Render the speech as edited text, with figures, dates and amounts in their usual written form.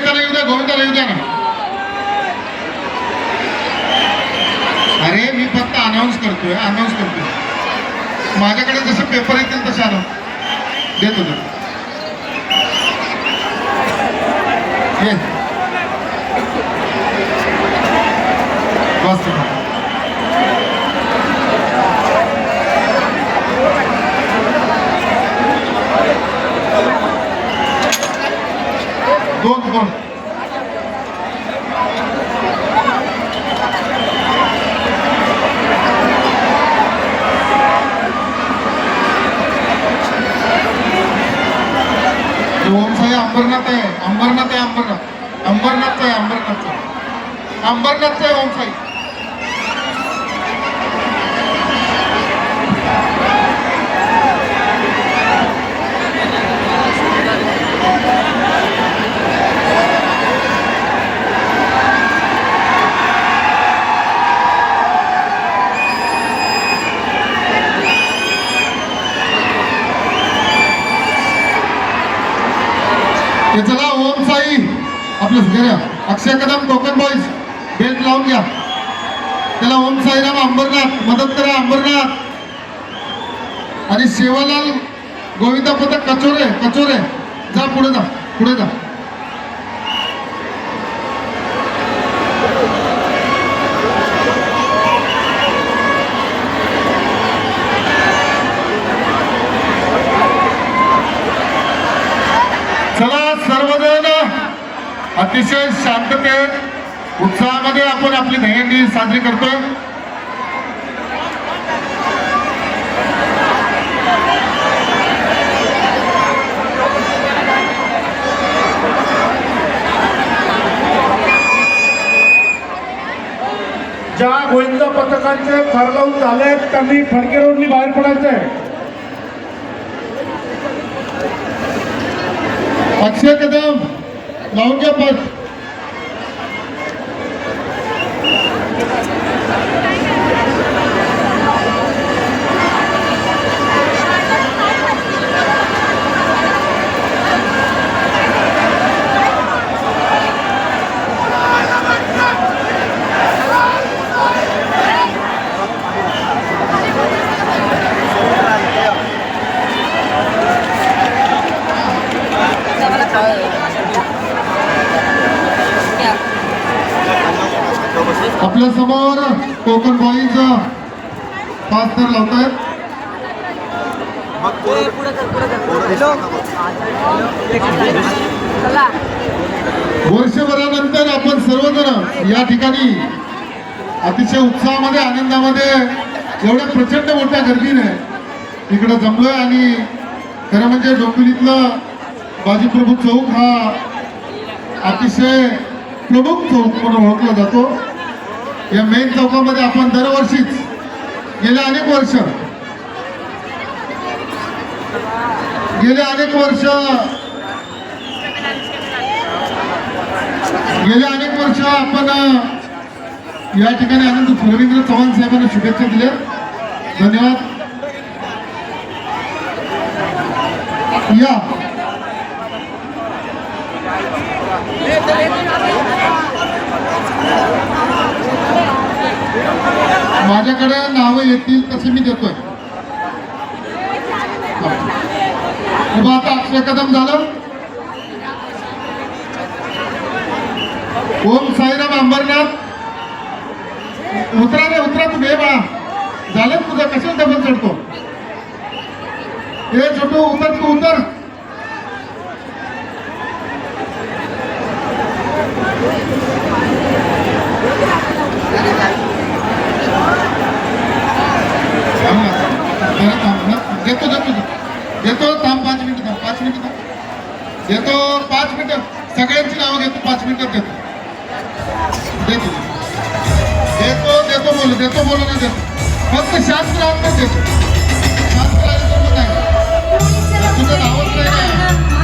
त्याला येऊ द्या, गोविंदाला येऊ द्या ना. अरे मी फक्त अनाऊन्स करतोय. माझ्याकडे जसं पेपर येतील तसे अनाऊन्स देतो ना. दोन ओम साई अंबरनाथ आहे. अंबरनाथचं आहे ओम साई. चला ओम साई आपलं घ्या. अक्षय कदम कोकण बॉईज बेल्ट लावून घ्या. त्याला ओम साईराम अंबरनाथ मदत करा. अंबरनाथ आणि सेवालाल गोविंदा पथक कचोरे जा पुढे जा. चला सर्वजण अतिशय शांततेत उत्साहामध्ये आपण आपली दहीहंडी साजरी करतोय. ज्या गोविंदा पथकांचे थर लावून झाले त्यांनी फडके रोडनी बाहेर पडायचे आहे. अक्षय कदम लावून घ्या पट. आपल्या समोर कोकण बॉईज 5 थर लावतायत. वर्षभरानंतर आपण सर्वजण या ठिकाणी अतिशय उत्साहामध्ये आनंदामध्ये एवढ्या प्रचंड मोठ्या गर्दीने इकडं जमलोय. आणि खरं म्हणजे डोंबिवलीतलं बाजीप्रभू चौक हा अतिशय प्रमुख चौक म्हणून ओळखला जातो. या मेन चौकामध्ये आपण दरवर्षीच गेले अनेक वर्ष आपण या ठिकाणी आनंद रवींद्र चव्हाण साहेबांना शुभेच्छा दिल्या. धन्यवाद. या माझ्याकडे नावं येतील तसे मी देतोय. आता अक्षय कदम झालं. ओम साईराम अंबरनाथ उतरा तू बे बा झालं तुझं. कशाला डबल चढतो. हे छोटू उतर. देतो थांब 5 मिनिटं देतो. 5 मिनिटं सगळ्यांची नावं घेतो. 5 मिनिटात देतो बोलू ना देतो. फक्त शास्त्र देतो. शास्त्र तुझं नावच नाही.